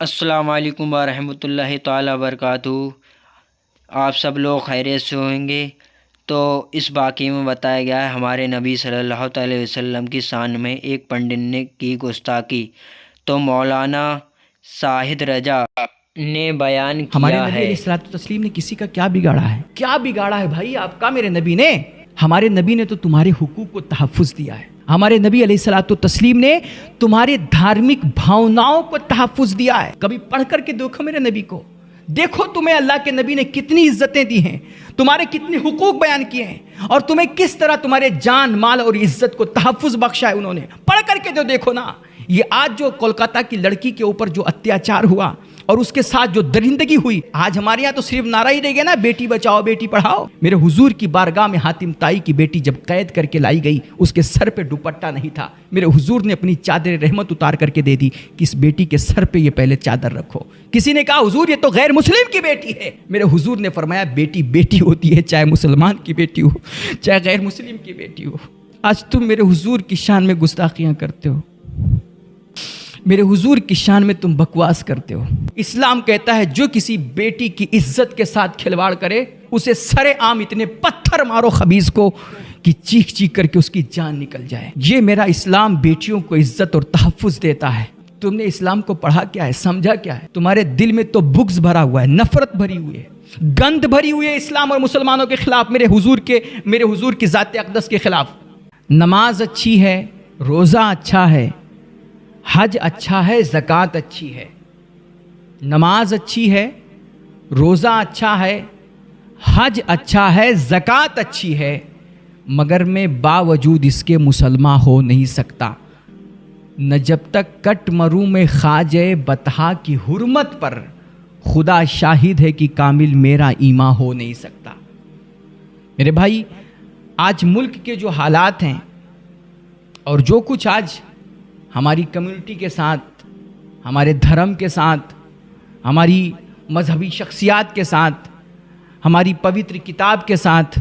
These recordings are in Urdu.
السلام علیکم ورحمۃ اللہ تعالی وبرکاتہ۔ آپ سب لوگ خیریت سے ہوں گے۔ تو اس واقعے میں بتایا گیا ہے ہمارے نبی صلی اللہ علیہ وسلم کی شان میں ایک پنڈت نے کی گستاخی، تو مولانا شاہد رضا نے بیان ہمارے کیا نبی ہے۔ علیہ الصلوۃ والتسلیم نے کسی کا کیا بگاڑا ہے؟ کیا بگاڑا ہے بھائی آپ کا میرے نبی نے؟ ہمارے نبی نے تو تمہارے حقوق کو تحفظ دیا ہے۔ ہمارے نبی علیہ الصلوۃ والتسلیم نے تمہارے دھارمک بھاوناؤں کو تحفظ دیا ہے۔ کبھی پڑھ کر کے دیکھو میرے نبی کو، دیکھو تمہیں اللہ کے نبی نے کتنی عزتیں دی ہیں، تمہارے کتنے حقوق بیان کیے ہیں، اور تمہیں کس طرح تمہارے جان مال اور عزت کو تحفظ بخشا ہے انہوں نے۔ پڑھ کر کے جو دیکھو نا، یہ آج جو کولکاتہ کی لڑکی کے اوپر جو اتیاچار ہوا اور اس کے ساتھ جو درندگی ہوئی، آج ہمارے یہاں تو صرف نعرہ ہی رہ گیا نا، بیٹی بچاؤ بیٹی پڑھاؤ۔ میرے حضور کی بارگاہ میں حاتم طائی کی بیٹی جب قید کر کے لائی گئی، اس کے سر پہ دوپٹہ نہیں تھا، میرے حضور نے اپنی چادر رحمت اتار کر کے دے دی کہ اس بیٹی کے سر پہ یہ پہلے چادر رکھو۔ کسی نے کہا حضور یہ تو غیر مسلم کی بیٹی ہے، میرے حضور نے فرمایا بیٹی بیٹی ہوتی ہے، چاہے مسلمان کی بیٹی ہو چاہے غیر مسلم کی بیٹی ہو۔ آج تم میرے حضور کی شان میں گستاخیاں کرتے ہو، میرے حضور کی شان میں تم بکواس کرتے ہو۔ اسلام کہتا ہے جو کسی بیٹی کی عزت کے ساتھ کھلواڑ کرے اسے سرے عام اتنے پتھر مارو خبیث کو کہ چیخ چیخ کر کے اس کی جان نکل جائے۔ یہ میرا اسلام بیٹیوں کو عزت اور تحفظ دیتا ہے۔ تم نے اسلام کو پڑھا کیا ہے، سمجھا کیا ہے؟ تمہارے دل میں تو بغض بھرا ہوا ہے، نفرت بھری ہوئی ہے، گند بھری ہوئی ہے اسلام اور مسلمانوں کے خلاف، میرے حضور کی ذات اقدس کے خلاف۔ نماز اچھی ہے، روزہ اچھا ہے، حج اچھا ہے، زکوٰۃ اچھی ہے۔ نماز اچھی ہے، روزہ اچھا ہے، حج اچھا ہے، زکوٰۃ اچھی ہے، مگر میں باوجود اس کے مسلمان ہو نہیں سکتا۔ نہ جب تک کٹ مروں میں خواجہ بطحا کی حرمت پر، خدا شاہد ہے کہ کامل میرا ایمان ہو نہیں سکتا۔ میرے بھائی، آج ملک کے جو حالات ہیں اور جو کچھ آج ہماری کمیونٹی کے ساتھ، ہمارے دھرم کے ساتھ، ہماری مذہبی شخصیات کے ساتھ، ہماری پوتر کتاب کے ساتھ،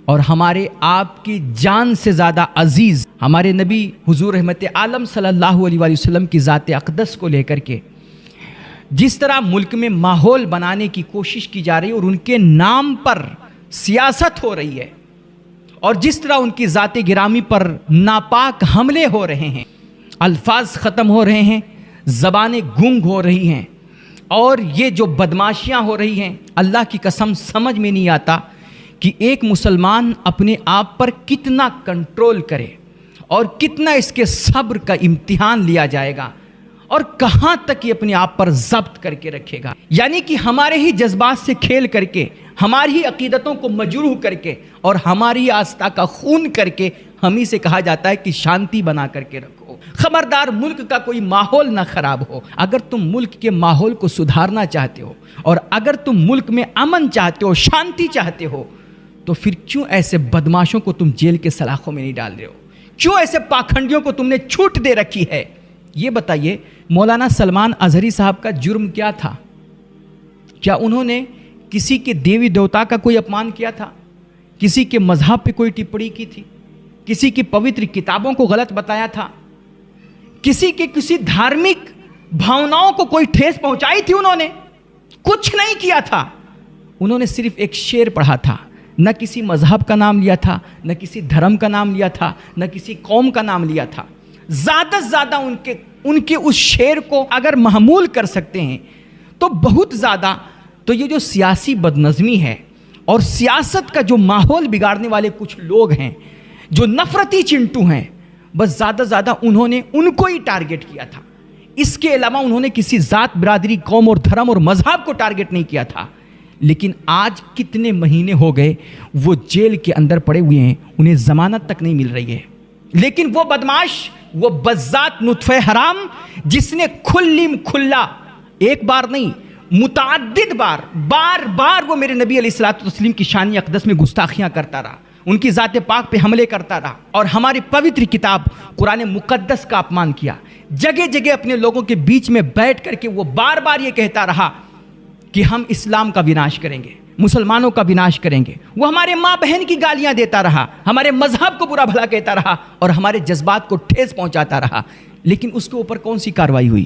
اور ہمارے آپ کی جان سے زیادہ عزیز ہمارے نبی حضور رحمت عالم صلی اللہ علیہ وآلہ وسلم کی ذات اقدس کو لے کر کے جس طرح ملک میں ماحول بنانے کی کوشش کی جا رہی ہے اور ان کے نام پر سیاست ہو رہی ہے، اور جس طرح ان کی ذات گرامی پر ناپاک حملے ہو رہے ہیں، الفاظ ختم ہو رہے ہیں، زبانیں گنگ ہو رہی ہیں، اور یہ جو بدماشیاں ہو رہی ہیں، اللہ کی قسم سمجھ میں نہیں آتا کہ ایک مسلمان اپنے آپ پر کتنا کنٹرول کرے اور کتنا اس کے صبر کا امتحان لیا جائے گا، اور کہاں تک یہ اپنے آپ پر ضبط کر کے رکھے گا۔ یعنی کہ ہمارے ہی جذبات سے کھیل کر کے، ہماری ہی عقیدتوں کو مجروح کر کے، اور ہماری آستہ کا خون کر کے ہم ہی سے کہا جاتا ہے کہ شانتی بنا کر کے رکھو، خبردار ملک کا کوئی ماحول نہ خراب ہو۔ اگر تم ملک کے ماحول کو سدھارنا چاہتے ہو، اور اگر تم ملک میں امن چاہتے ہو، شانتی چاہتے ہو، تو پھر کیوں ایسے بدماشوں کو تم جیل کے سلاخوں میں نہیں ڈال رہے ہو؟ کیوں ایسے پاکھنڈیوں کو تم نے چھوٹ دے رکھی ہے؟ یہ بتائیے، مولانا سلمان اظہری صاحب کا جرم کیا تھا؟ کیا انہوں نے کسی کے دیوی دیوتا کا کوئی اپمان کیا تھا؟ کسی کے مذہب پہ کوئی ٹپڑی کی تھی؟ کسی کی پوتر کتابوں کو غلط بتایا تھا؟ کسی دھارمک بھاوناؤں کو کوئی ٹھیس پہنچائی تھی؟ انہوں نے کچھ نہیں کیا تھا۔ انہوں نے صرف ایک شعر پڑھا تھا، نہ کسی مذہب کا نام لیا تھا، نہ کسی دھرم کا نام لیا تھا، نہ کسی قوم کا نام لیا تھا۔ زیادہ سے زیادہ ان کے اس شعر کو اگر محمول کر سکتے ہیں تو بہت زیادہ، تو یہ جو سیاسی بدنظمی ہے اور سیاست کا جو ماحول بگاڑنے والے کچھ لوگ ہیں، جو نفرتی چنٹو ہیں، بس زیادہ زیادہ انہوں نے ان کو ہی ٹارگٹ کیا تھا۔ اس کے علاوہ انہوں نے کسی ذات، برادری، قوم اور دھرم اور مذہب کو ٹارگٹ نہیں کیا تھا۔ لیکن آج کتنے مہینے ہو گئے وہ جیل کے اندر پڑے ہوئے ہیں، انہیں ضمانت تک نہیں مل رہی ہے۔ لیکن وہ بدماش، وہ بذات نطفہ حرام جس نے کھلا ایک بار نہیں متعدد بار وہ میرے نبی علیہ الصلوۃ والتسلیم کی شان اقدس میں گستاخیاں کرتا رہا، ان کی ذات پاک پہ حملے کرتا رہا، اور ہماری پوتر کتاب قرآن مقدس کا اپمان کیا۔ جگہ جگہ اپنے لوگوں کے بیچ میں بیٹھ کر کے وہ بار بار یہ کہتا رہا کہ ہم اسلام کا وناش کریں گے، مسلمانوں کا وناش کریں گے۔ وہ ہمارے ماں بہن کی گالیاں دیتا رہا، ہمارے مذہب کو برا بھلا کہتا رہا، اور ہمارے جذبات کو ٹھیس پہنچاتا رہا۔ لیکن اس کے اوپر کون سی کارروائی ہوئی؟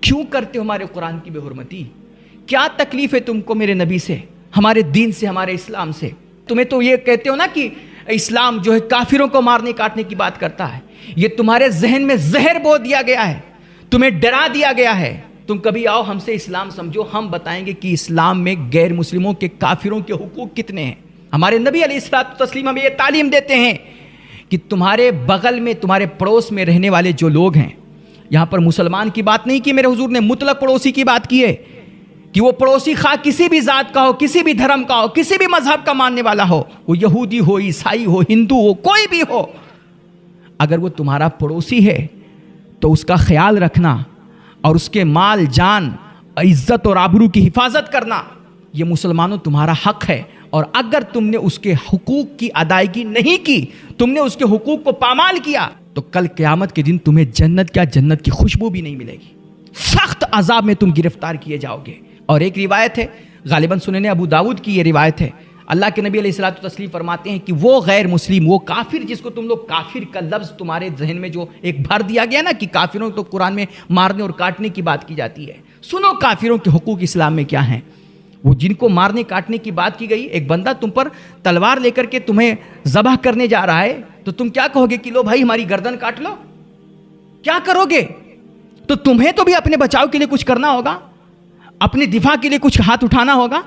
کیوں کرتے ہو ہمارے قرآن کی بے حرمتی؟ کیا تکلیف ہے تم کو میرے نبی سے، ہمارے دین سے، ہمارے اسلام سے؟ تمہیں تو یہ کہتے ہو نا کہ اسلام جو ہے کافروں کو مارنے کاٹنے کی بات کرتا ہے، یہ تمہارے ذہن میں زہر بو دیا گیا ہے، تمہیں ڈرا دیا گیا ہے۔ تم کبھی آؤ ہم سے اسلام سمجھو، ہم بتائیں گے کہ اسلام میں غیر مسلموں کے، کافروں کے حقوق کتنے ہیں۔ ہمارے نبی علیہ الصلوۃ والتسلیم ہمیں یہ تعلیم دیتے ہیں کہ تمہارے بغل میں، تمہارے پڑوس میں رہنے والے جو لوگ ہیں، یہاں پر مسلمان کی بات نہیں کی میرے حضور نے، مطلق پڑوسی کی بات کی ہے کہ وہ پڑوسی خواہ کسی بھی ذات کا ہو، کسی بھی دھرم کا ہو، کسی بھی مذہب کا ماننے والا ہو، وہ یہودی ہو، عیسائی ہو، ہندو ہو، کوئی بھی ہو، اگر وہ تمہارا پڑوسی ہے تو اس کا خیال رکھنا اور اس کے مال، جان، عزت اور آبرو کی حفاظت کرنا یہ مسلمانوں تمہارا حق ہے۔ اور اگر تم نے اس کے حقوق کی ادائیگی نہیں کی، تم نے اس کے حقوق کو پامال کیا، تو کل قیامت کے دن تمہیں جنت کیا، جنت کی خوشبو بھی نہیں ملے گی، سخت عذاب میں تم گرفتار کیے جاؤ گے۔ اور ایک روایت ہے، غالباً سنن ابو داود کی یہ روایت ہے، اللہ کے نبی علیہ الصلوۃ والتسلیم فرماتے ہیں کہ وہ غیر مسلم، وہ کافر جس کو تم لوگ کافر کا لفظ تمہارے ذہن میں جو ایک بھر دیا گیا نا کہ کافروں تو قرآن میں مارنے اور کاٹنے کی بات کی جاتی ہے، سنو کافروں کے حقوق اسلام میں کیا ہیں۔ وہ جن کو مارنے کاٹنے کی بات کی گئی، ایک بندہ تم پر تلوار لے کر کے تمہیں ذبح کرنے جا رہا ہے تو تم کیا کہو گے کہ لو بھائی ہماری گردن کاٹ لو؟ کیا کرو گے؟ تو تمہیں تو بھی اپنے بچاؤ کے لیے کچھ کرنا ہوگا، اپنے دفاع کے لیے کچھ ہاتھ اٹھانا ہوگا۔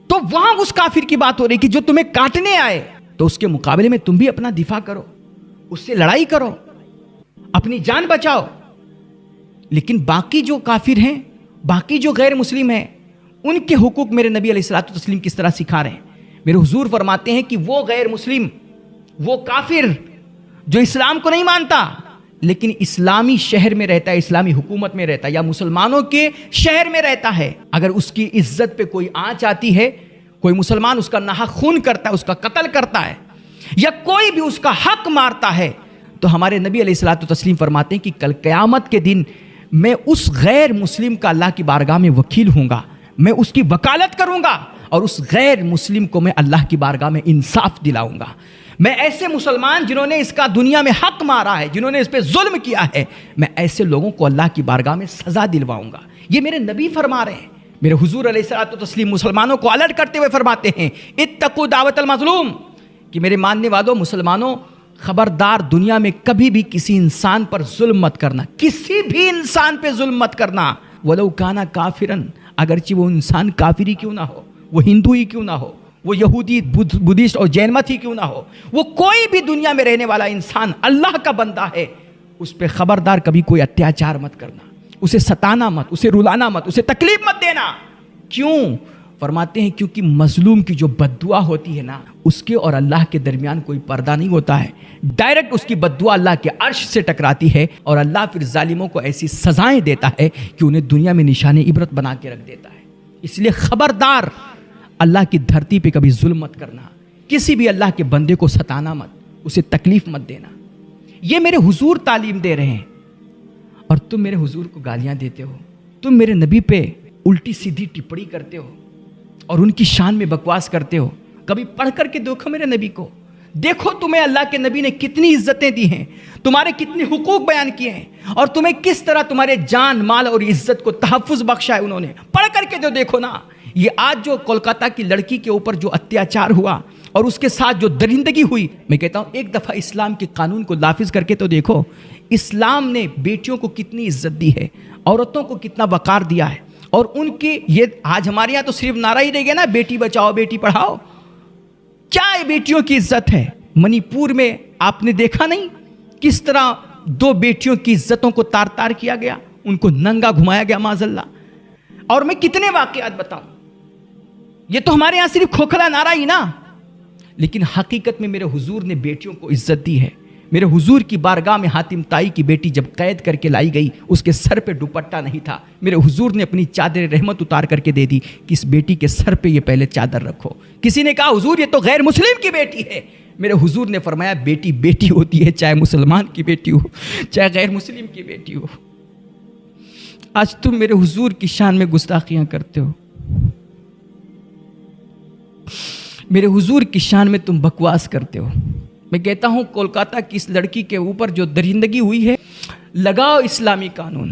تو وہاں اس کافر کی بات ہو رہی کہ جو تمہیں کاٹنے آئے، تو اس کے مقابلے میں تم بھی اپنا دفاع کرو، اس سے لڑائی کرو، اپنی جان بچاؤ۔ لیکن باقی جو کافر ہیں، باقی جو غیر مسلم ہیں، ان کے حقوق میرے نبی علیہ الصلوۃ والتسلیم کس طرح سکھا رہے ہیں؟ میرے حضور فرماتے ہیں کہ وہ غیر مسلم، وہ کافر جو اسلام کو نہیں مانتا لیکن اسلامی شہر میں رہتا ہے، اسلامی حکومت میں رہتا ہے، یا مسلمانوں کے شہر میں رہتا ہے، اگر اس کی عزت پہ کوئی آنچ آتی ہے، کوئی مسلمان اس کا ناحق خون کرتا ہے، اس کا قتل کرتا ہے، یا کوئی بھی اس کا حق مارتا ہے، تو ہمارے نبی علیہ الصلوۃ والتسلیم فرماتے ہیں کہ کل قیامت کے دن میں اس غیر مسلم کا اللہ کی بارگاہ میں وکیل ہوں گا، میں اس کی وکالت کروں گا، اور اس غیر مسلم کو میں اللہ کی بارگاہ میں انصاف دلاؤں گا۔ میں ایسے مسلمان جنہوں نے اس کا دنیا میں حق مارا ہے، جنہوں نے اس پہ ظلم کیا ہے، میں ایسے لوگوں کو اللہ کی بارگاہ میں سزا دلواؤں گا۔ یہ میرے نبی فرما رہے ہیں۔ میرے حضور علیہ الصلوۃ والتسلیم مسلمانوں کو الرٹ کرتے ہوئے فرماتے ہیں، اتقوا دعوت المظلوم، کہ میرے ماننے والوں، مسلمانوں، خبردار دنیا میں کبھی بھی کسی انسان پر ظلم مت کرنا، کسی بھی انسان پہ ظلم مت کرنا، ولو کانا کافرن، اگرچہ وہ انسان کافر ہی کیوں نہ ہو، وہ ہندو ہی کیوں نہ ہو، وہ یہودی، بدھسٹ اور جین مت ہی کیوں نہ ہو، وہ کوئی بھی دنیا میں رہنے والا انسان اللہ کا بندہ ہے، اس پہ خبردار کبھی کوئی اتیاچار مت کرنا، اسے ستانا مت، اسے رلانا مت، اسے تکلیف مت دینا۔ کیوں؟ فرماتے ہیں کیونکہ مظلوم کی جو بد دعا ہوتی ہے نا، اس کے اور اللہ کے درمیان کوئی پردہ نہیں ہوتا ہے، ڈائریکٹ اس کی بد دعا اللہ کے عرش سے ٹکراتی ہے، اور اللہ پھر ظالموں کو ایسی سزائیں دیتا ہے کہ انہیں دنیا میں نشان عبرت بنا کے رکھ دیتا ہے۔ اس لیے خبردار اللہ کی دھرتی پہ کبھی ظلم مت کرنا، کسی بھی اللہ کے بندے کو ستانا مت، اسے تکلیف مت دینا۔ یہ میرے حضور تعلیم دے رہے ہیں، اور تم میرے حضور کو گالیاں دیتے ہو، تم میرے نبی پہ الٹی سیدھی ٹپڑی کرتے ہو اور ان کی شان میں بکواس کرتے ہو۔ کبھی پڑھ کر کے دیکھو میرے نبی کو، دیکھو تمہیں اللہ کے نبی نے کتنی عزتیں دی ہیں، تمہارے کتنے حقوق بیان کیے ہیں، اور تمہیں کس طرح تمہارے جان، مال اور عزت کو تحفظ بخشا ہے انہوں نے۔ پڑھ کر کے جو دیکھو نا، یہ آج جو کولکاتہ کی لڑکی کے اوپر جو اتیاچار ہوا اور اس کے ساتھ جو درندگی ہوئی، میں کہتا ہوں ایک دفعہ اسلام کے قانون کو نافذ کر کے تو دیکھو، اسلام نے بیٹیوں کو کتنی عزت دی ہے، عورتوں کو کتنا وقار دیا ہے، اور ان کی یہ آج ہمارے یہاں تو صرف نعرہ ہی رہ گیا نا، بیٹی بچاؤ بیٹی پڑھاؤ، کیا بیٹیوں کی عزت ہے؟ منی پور میں آپ نے دیکھا نہیں کس طرح 2 بیٹیوں کی عزتوں کو تار تار کیا گیا، ان کو ننگا گھمایا گیا معاذ اللہ۔ اور میں کتنے واقعات بتاؤں، یہ تو ہمارے یہاں صرف کھوکھلا نعرہ ہی نا، لیکن حقیقت میں میرے حضور نے بیٹیوں کو عزت دی ہے۔ میرے حضور کی بارگاہ میں حاتم طائی کی بیٹی جب قید کر کے لائی گئی، اس کے سر پہ دوپٹہ نہیں تھا، میرے حضور نے اپنی چادر رحمت اتار کر کے دے دی کہ اس بیٹی کے سر پہ یہ پہلے چادر رکھو۔ کسی نے کہا حضور یہ تو غیر مسلم کی بیٹی ہے، میرے حضور نے فرمایا بیٹی بیٹی ہوتی ہے، چاہے مسلمان کی بیٹی ہو چاہے غیر مسلم کی بیٹی ہو۔ آج تم میرے حضور کی شان میں گستاخیاں کرتے ہو، میرے حضور کی شان میں تم بکواس کرتے ہو۔ میں کہتا ہوں کولکاتہ کی اس لڑکی کے اوپر جو درندگی ہوئی ہے، لگاؤ اسلامی قانون،